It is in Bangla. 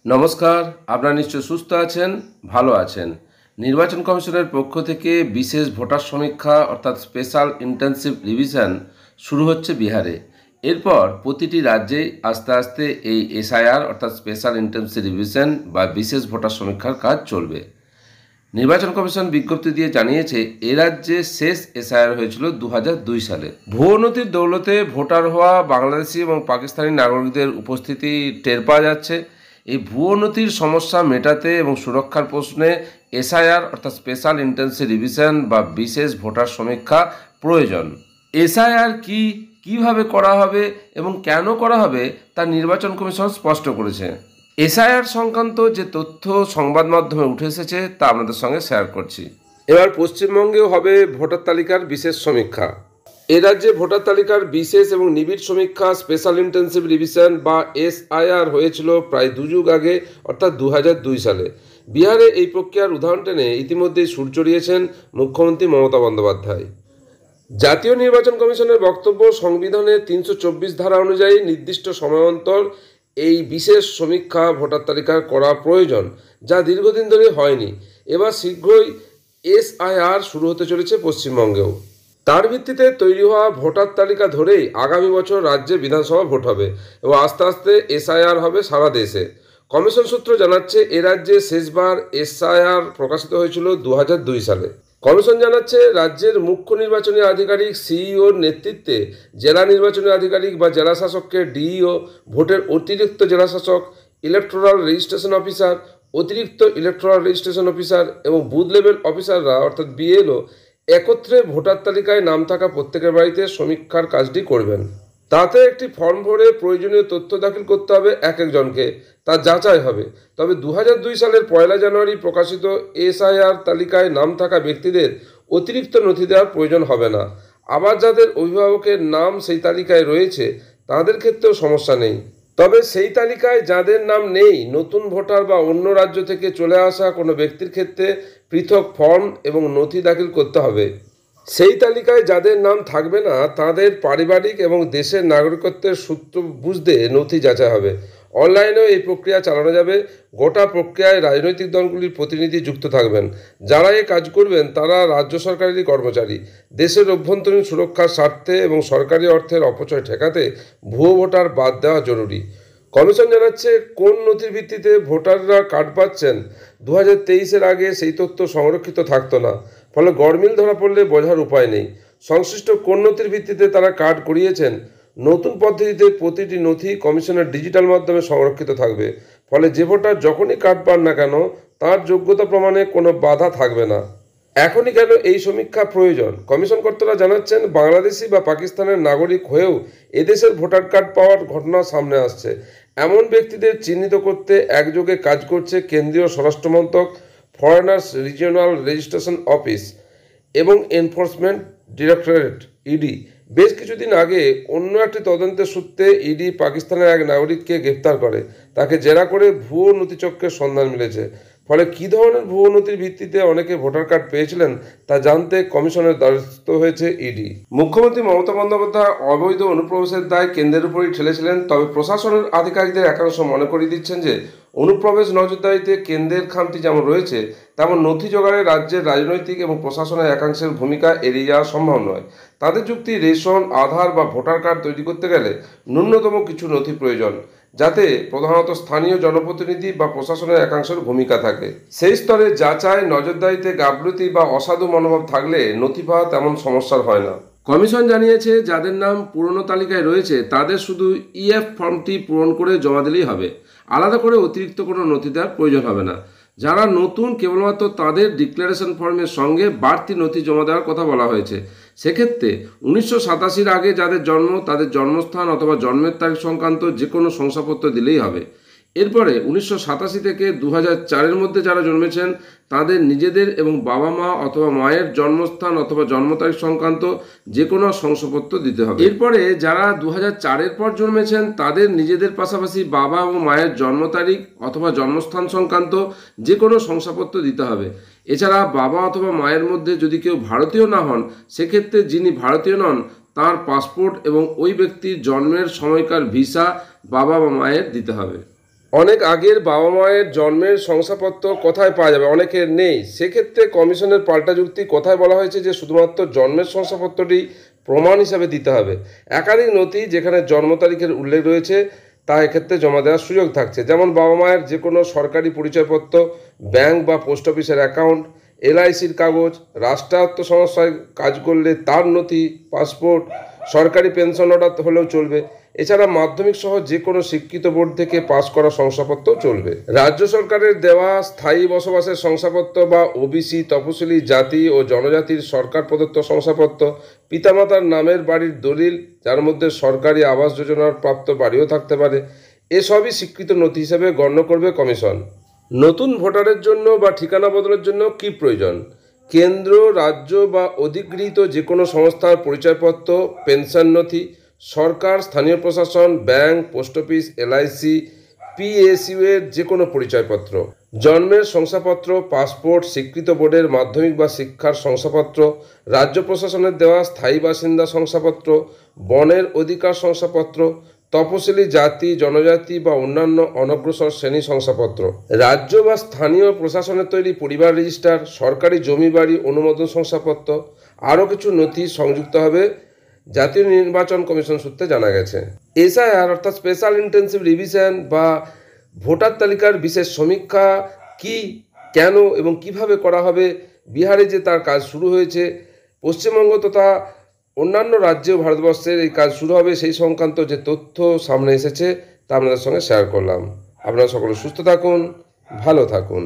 নমস্কার, আপনারা নিশ্চয় সুস্থ আছেন, ভালো আছেন। নির্বাচন কমিশনের পক্ষ থেকে বিশেষ ভোটার সমীক্ষা অর্থাৎ স্পেশাল ইন্টেনসিভ রিভিশন শুরু হচ্ছে বিহারে। এরপর প্রতিটি রাজ্যেই আস্তে আস্তে এই এসআইআর অর্থাৎ স্পেশাল ইন্টেনসিভ রিভিশন বা বিশেষ ভোটার সমীক্ষার কাজ চলবে। নির্বাচন কমিশন বিজ্ঞপ্তি দিয়ে জানিয়েছে এ রাজ্যে শেষ এসআইআর হয়েছিল 2002 সালে। ভুয়ো নথির দৌলতে ভোটার হওয়া বাংলাদেশি এবং পাকিস্তানি নাগরিকদের উপস্থিতি টের পাওয়া যাচ্ছে। এই ভুয়ো নথির সমস্যা মেটাতে এবং সুরক্ষার প্রশ্নে এসআইআর অর্থাৎ স্পেশাল ইন্টেনসিভ রিভিশন বা বিশেষ ভোটার সমীক্ষা প্রয়োজন। এসআইআর কিভাবে করা হবে এবং কেন করা হবে তা নির্বাচন কমিশন স্পষ্ট করেছে। এসআইআর সংক্রান্ত যে তথ্য সংবাদ মাধ্যমে উঠে এসেছে তা আপনাদের সঙ্গে শেয়ার করছি। এবার পশ্চিমবঙ্গেও হবে ভোটার তালিকার বিশেষ সমীক্ষা। এ রাজ্যে ভোটার তালিকার বিশেষ এবং নিবিড় সমীক্ষা স্পেশাল ইন্টেনসিভ রিভিশন বা এসআইআর হয়েছিল প্রায় 2 যুগ আগে অর্থাৎ 2002 সালে। বিহারে এই প্রক্রিয়ার উদাহরণ টেনে ইতিমধ্যেই সুর চড়িয়েছেন মুখ্যমন্ত্রী মমতা বন্দ্যোপাধ্যায়। জাতীয় নির্বাচন কমিশনের বক্তব্য, সংবিধানের 324 ধারা অনুযায়ী নির্দিষ্ট সময়ান্তর এই বিশেষ সমীক্ষা ভোটার তালিকা করা প্রয়োজন, যা দীর্ঘদিন ধরে হয়নি। এবার শীঘ্রই এসআইআর শুরু হতে চলেছে পশ্চিমবঙ্গেও। তার ভিত্তিতে তৈরি হওয়া ভোটার তালিকা ধরেই আগামী বছর রাজ্যে বিধানসভা ভোট হবে এবং আস্তে আস্তে এসআইআর হবে সারা দেশে। কমিশন সূত্র জানাচ্ছে এ রাজ্যে শেষবার এসআইআর প্রকাশিত হয়েছিল 2002 সালে। কমিশন জানাচ্ছে রাজ্যের মুখ্য নির্বাচনী আধিকারিক সিইওর নেতৃত্বে জেলা নির্বাচনী আধিকারিক বা জেলা শাসককে ডিইও, ভোটের অতিরিক্ত জেলা শাসক, ইলেকটোরাল রেজিস্ট্রেশন অফিসার, অতিরিক্ত ইলেকটোরাল রেজিস্ট্রেশন অফিসার এবং বুথ লেভেল অফিসাররা অর্থাৎ বিএলও একত্রে ভোটার তালিকায় নাম থাকা প্রত্যেকের বাড়িতে সমীক্ষার কাজটি করবেন। তাতে একটি ফর্ম ভরে প্রয়োজনীয় তথ্য দাখিল করতে হবে এক একজনকে, তা যাচাই হবে। তবে 2002 সালের 1 জানুয়ারি প্রকাশিত এসআইআর তালিকায় নাম থাকা ব্যক্তিদের অতিরিক্ত নথি দেওয়ার প্রয়োজন হবে না। আবার যাদের অভিভাবকের নাম সেই তালিকায় রয়েছে তাদের ক্ষেত্রেও সমস্যা নেই। তবে সেই তালিকায় যাদের নাম নেই, নতুন ভোটার বা অন্য রাজ্য থেকে চলে আসা কোনো ব্যক্তির ক্ষেত্রে পৃথক ফর্ম এবং নথি দাখিল করতে হবে। সেই তালিকায় যাদের নাম থাকবে না তাদের পারিবারিক এবং দেশের নাগরিকত্বের সূত্র বুঝতে নথি যাচাই হবে। অনলাইনেও এই প্রক্রিয়া চালানো যাবে। গোটা প্রক্রিয়ায় রাজনৈতিক দলগুলির প্রতিনিধি যুক্ত থাকবেন। যারা এই কাজ করবেন তারা রাজ্য সরকারেরই কর্মচারী। দেশের অভ্যন্তরীণ সুরক্ষার স্বার্থে এবং সরকারি অর্থের অপচয় ঠেকাতে ভুয়ো ভোটার বাদ দেওয়া জরুরি। কমিশন জানাচ্ছে কোন নথির ভিত্তিতে ভোটাররা কার্ড পাচ্ছেন। 2023-এর আগে সেই তথ্য সংরক্ষিত থাকতো না, ফলে গরমিল ধরা পড়লে বোঝার উপায় নেই সংশ্লিষ্ট কোন নথির ভিত্তিতে তারা কার্ড করিয়েছেন। নতুন পদ্ধতিতে প্রতিটি নথি কমিশনের ডিজিটাল মাধ্যমে সংরক্ষিত থাকবে, ফলে যে ভোটার যখনই কার্ড পান না কেন তার যোগ্যতা প্রমাণে কোনো বাধা থাকবে না। এখনই কেন এই সমীক্ষা প্রয়োজন? কমিশন কর্তারা জানাচ্ছেন বাংলাদেশি বা পাকিস্তানের নাগরিক হয়েও এদেশের ভোটার কার্ড পাওয়ার ঘটনা সামনে আসছে। এমন ব্যক্তিদের চিহ্নিত করতে একযোগে কাজ করছে কেন্দ্রীয় স্বরাষ্ট্র মন্ত্রক, ফরেনার্স রিজিওনাল রেজিস্ট্রেশন অফিস এবং এনফোর্সমেন্ট ডিরেক্টরেট ইডি। বেশ কিছুদিন আগে অন্য একটি তদন্তের সূত্রে ইডি পাকিস্তানের এক নাগরিককে গ্রেপ্তার করে, তাকে জেরা করে ভুয়ো নথিচক্রের সন্ধান মিলেছে। ফলে কী ধরনের ভুয়ো নথির ভিত্তিতে অনেকে ভোটার কার্ড পেয়েছিলেন তা জানতে কমিশনের দ্বারস্থ হয়েছে ইডি। মুখ্যমন্ত্রী মমতা বন্দ্যোপাধ্যায় অবৈধ অনুপ্রবেশের দায় কেন্দ্রের উপরই ঠেলেছিলেন। তবে প্রশাসনের আধিকারিকদের একাংশ মনে করিয়ে দিচ্ছেন যে অনুপ্রবেশ নজরদারিতে কেন্দ্রের খামতি যেমন রয়েছে তেমন নথি জোগাড়ে রাজ্যের রাজনৈতিক এবং প্রশাসনের একাংশের ভূমিকা এড়িয়ে যাওয়া সম্ভব নয়। তাদের যুক্তি, রেশন, আধার বা ভোটার কার্ড তৈরি করতে গেলে ন্যূনতম কিছু নথি প্রয়োজন, যাতে প্রধানত স্থানীয় জনপ্রতিনিধি বা প্রশাসনের একাংশের ভূমিকা থাকে। সেই স্তরে যাচাই, নজরদারিতে গাফলতি বা অসাধু মনোভাব থাকলে নথি পাওয়া তেমন সমস্যার হয় না। কমিশন জানিয়েছে যাদের নাম পুরনো তালিকায় রয়েছে তাদের শুধু ইএফ ফর্মটি পূরণ করে জমা দিলেই হবে। আলাদা করে অতিরিক্ত কোনো নথি দেওয়ার প্রয়োজন হবে না। যারা নতুন কেবলমাত্র তাদের ডিক্লারেশন ফর্মের সঙ্গে বাড়তি নথি জমা দেওয়ার কথা বলা হয়েছে। সেক্ষেত্রে 1987-এর আগে যাদের জন্ম তাদের জন্মস্থান অথবা জন্মের তারিখ সংক্রান্ত যে কোনো শংসাপত্র দিলেই হবে। এরপরে 1987 থেকে 2004-এর মধ্যে যারা জন্মেছেন তাদের নিজেদের এবং বাবা মা অথবা মায়ের জন্মস্থান অথবা জন্ম তারিখ সংক্রান্ত যে কোনো শংসাপত্র দিতে হবে। এরপরে যারা 2004-এর পর জন্মেছেন তাদের নিজেদের পাশাপাশি বাবা ও মায়ের জন্ম তারিখ অথবা জন্মস্থান সংক্রান্ত যে কোনো শংসাপত্র দিতে হবে। এছাড়া বাবা অথবা মায়ের মধ্যে যদি কেউ ভারতীয় না হন, সেক্ষেত্রে যিনি ভারতীয় নন তার পাসপোর্ট এবং ওই ব্যক্তির জন্মের সময়কার ভিসা বাবা বা মায়ের দিতে হবে। অনেক আগের বাবা মায়ের জন্মের শংসাপত্র কোথায় পাওয়া যাবে, অনেকের নেই। সেক্ষেত্রে কমিশনের পাল্টা যুক্তি কোথায় বলা হয়েছে যে শুধুমাত্র জন্মের শংসাপত্রটি প্রমাণ হিসাবে দিতে হবে। একাধিক নথি যেখানে জন্ম তারিখের উল্লেখ রয়েছে তা এক্ষেত্রে জমা দেওয়ার সুযোগ থাকছে, যেমন বাবা মায়ের যে কোনো সরকারি পরিচয়পত্র, ব্যাংক বা পোস্ট অফিসের অ্যাকাউন্ট, এলআইসির কাগজ, রাষ্ট্রায়ত্ত সংস্থায় কাজ করলে তার নথি, পাসপোর্ট, সরকারি পেনশন অর্ডার হলেও চলবে। এছাড়া মাধ্যমিক সহ যে কোনো শিক্ষিত বোর্ড থেকে পাস করা শংসাপত্রও চলবে। রাজ্য সরকারের দেওয়া স্থায়ী বসবাসের শংসাপত্র বা ওবিসি, তপশিলি জাতি ও জনজাতির সরকার প্রদত্ত শংসাপত্র, পিতামাতার নামের বাড়ির দলিল যার মধ্যে সরকারি আবাস যোজনার প্রাপ্ত বাড়িও থাকতে পারে, এসবই স্বীকৃত নথি হিসেবে গণ্য করবে কমিশন। নতুন ভোটারের জন্য বা ঠিকানা বদলের জন্য কি প্রয়োজন? কেন্দ্র, রাজ্য বা অধিগৃহীত যে কোনো সংস্থার পরিচয়পত্র, পেনশন নথি, সরকার, স্থানীয় প্রশাসন, bank, post office, LIC, PSU এর যে কোনো পরিচয়পত্র, জন্মের শংসাপত্র, পাসপোর্ট, স্বীকৃত বোর্ডের মাধ্যমিক বা শিক্ষার শংসাপত্র, রাজ্য প্রশাসনের দেওয়া স্থায়ী বাসিন্দা শংসাপত্র, বনের অধিকার শংসাপত্র, তপশিলি জাতি, জনজাতি বা অন্যান্য অনগ্রসর শ্রেণী শংসাপত্র, রাজ্য বা স্থানীয় প্রশাসনের তৈরি পরিবার রেজিস্টার, সরকারি জমি বাড়ি অনুমোদন শংসাপত্র, আরও কিছু নথি সংযুক্ত হবে জাতীয় নির্বাচন কমিশন সূত্রে জানা গেছে। এসআইআর অর্থাৎ স্পেশাল ইন্টেন্সিভ রিভিশন বা ভোটার তালিকার বিশেষ সমীক্ষা কি, কেন এবং কিভাবে করা হবে, বিহারে যে তার কাজ শুরু হয়েছে, পশ্চিমবঙ্গ তথা অন্যান্য রাজ্যেও ভারতবর্ষের এই কাজ শুরু হবে, সেই সংক্রান্ত যে তথ্য সামনে এসেছে তা আপনাদের সঙ্গে শেয়ার করলাম। আপনারা সকলে সুস্থ থাকুন, ভালো থাকুন।